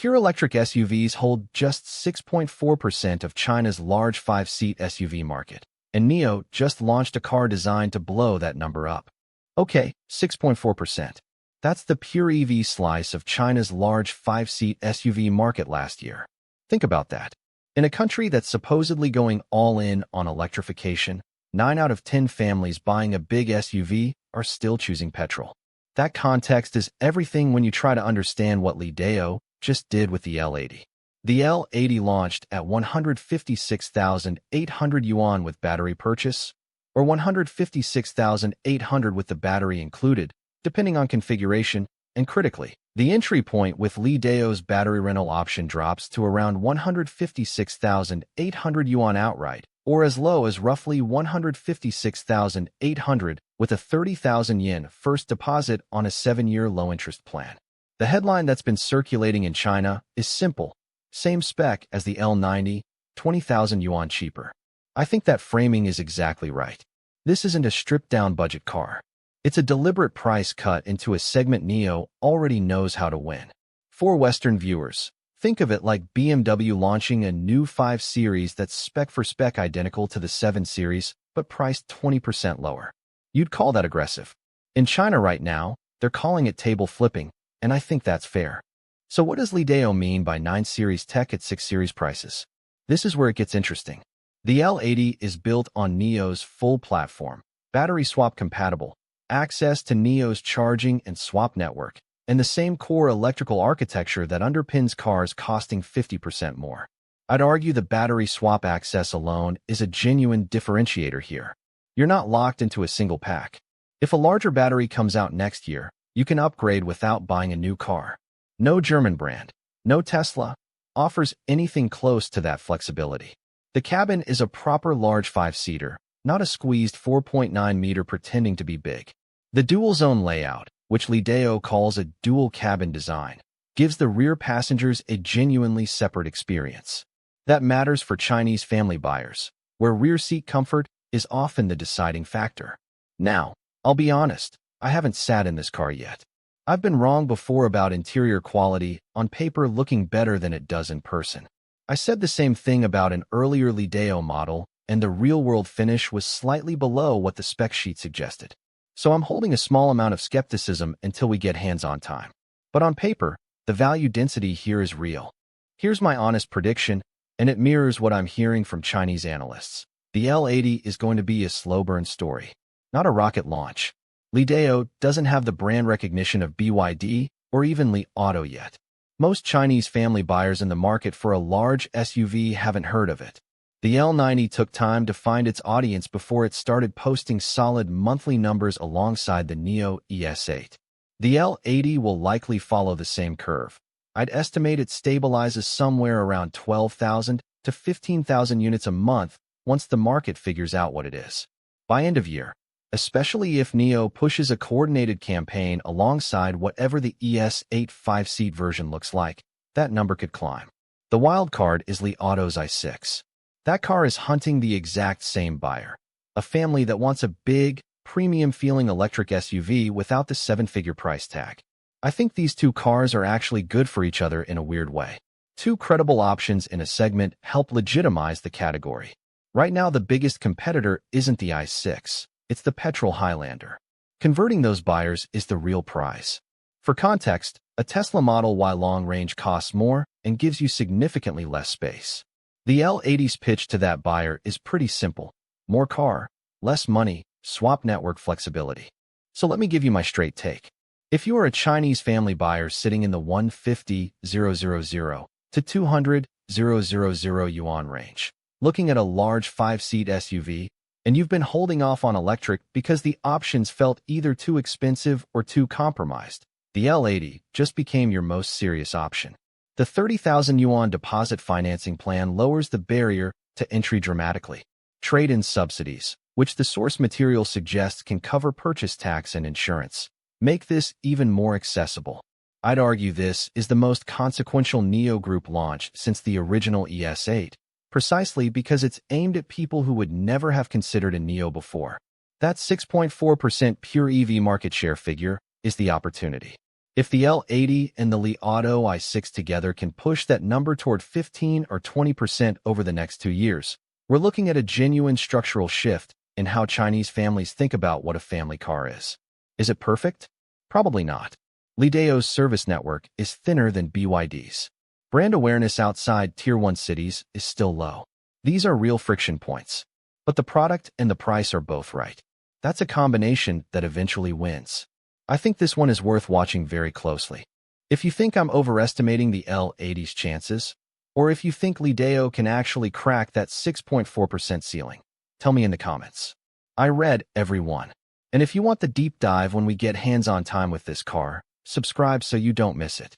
Pure electric SUVs hold just 6.4% of China's large 5-seat SUV market, and NIO just launched a car designed to blow that number up. Okay, 6.4%. That's the pure EV slice of China's large 5-seat SUV market last year. Think about that. In a country that's supposedly going all in on electrification, 9 out of 10 families buying a big SUV are still choosing petrol. That context is everything when you try to understand what Ledao just did with the L80. The L80 launched at 156,800 yuan with battery purchase, or 156,800 with the battery included, depending on configuration, and critically, the entry point with Ledao's battery rental option drops to around 156,800 yuan outright, or as low as roughly 156,800 with a 30,000 yen first deposit on a 7-year low-interest plan. The headline that's been circulating in China is simple: same spec as the L90, 20,000 yuan cheaper. I think that framing is exactly right. This isn't a stripped-down budget car. It's a deliberate price cut into a segment NIO already knows how to win. For Western viewers, think of it like BMW launching a new 5 Series that's spec-for-spec identical to the 7 Series, but priced 20% lower. You'd call that aggressive. In China right now, they're calling it table flipping, and I think that's fair. So what does Ledao mean by 9 Series tech at 6 Series prices? This is where it gets interesting. The L80 is built on NIO's full platform, battery swap compatible, access to NIO's charging and swap network, and the same core electrical architecture that underpins cars costing 50% more. I'd argue the battery swap access alone is a genuine differentiator here. You're not locked into a single pack. If a larger battery comes out next year, you can upgrade without buying a new car. No German brand, no Tesla, offers anything close to that flexibility. The cabin is a proper large 5-seater, not a squeezed 4.9-meter pretending to be big. The dual-zone layout, which Ledao calls a dual-cabin design, gives the rear passengers a genuinely separate experience. That matters for Chinese family buyers, where rear seat comfort is often the deciding factor. Now, I'll be honest, I haven't sat in this car yet. I've been wrong before about interior quality on paper looking better than it does in person. I said the same thing about an earlier Ledao model, and the real-world finish was slightly below what the spec sheet suggested. So I'm holding a small amount of skepticism until we get hands-on time. But on paper, the value density here is real. Here's my honest prediction, and it mirrors what I'm hearing from Chinese analysts. The L80 is going to be a slow-burn story, not a rocket launch. Ledao doesn't have the brand recognition of BYD or even Li Auto yet. Most Chinese family buyers in the market for a large SUV haven't heard of it. The L90 took time to find its audience before it started posting solid monthly numbers alongside the NIO ES8. The L80 will likely follow the same curve. I'd estimate it stabilizes somewhere around 12,000 to 15,000 units a month once the market figures out what it is. By end of year, especially if NIO pushes a coordinated campaign alongside whatever the ES8 5-seat version looks like, that number could climb. The wild card is Li Auto's i6. That car is hunting the exact same buyer, a family that wants a big, premium-feeling electric SUV without the 7-figure price tag. I think these two cars are actually good for each other in a weird way. Two credible options in a segment help legitimize the category. Right now, the biggest competitor isn't the i6. It's the petrol Highlander. Converting those buyers is the real prize. For context, a Tesla Model Y long range costs more and gives you significantly less space. The L80's pitch to that buyer is pretty simple. More car, less money, swap network flexibility. So let me give you my straight take. If you are a Chinese family buyer sitting in the 150,000 to 200,000 yuan range, looking at a large 5-seat SUV, and you've been holding off on electric because the options felt either too expensive or too compromised, the L80 just became your most serious option. The 30,000 yuan deposit financing plan lowers the barrier to entry dramatically. Trade-in subsidies, which the source material suggests can cover purchase tax and insurance, make this even more accessible. I'd argue this is the most consequential NIO Group launch since the original ES8. Precisely because it's aimed at people who would never have considered a NIO before. That 6.4% pure EV market share figure is the opportunity. If the L80 and the Ledao i6 together can push that number toward 15 or 20% over the next 2 years, we're looking at a genuine structural shift in how Chinese families think about what a family car is. Is it perfect? Probably not. Ledao's service network is thinner than BYD's. Brand awareness outside Tier 1 cities is still low. These are real friction points. But the product and the price are both right. That's a combination that eventually wins. I think this one is worth watching very closely. If you think I'm overestimating the L80's chances, or if you think Ledao can actually crack that 6.4% ceiling, tell me in the comments. I read every one. And if you want the deep dive when we get hands-on time with this car, subscribe so you don't miss it.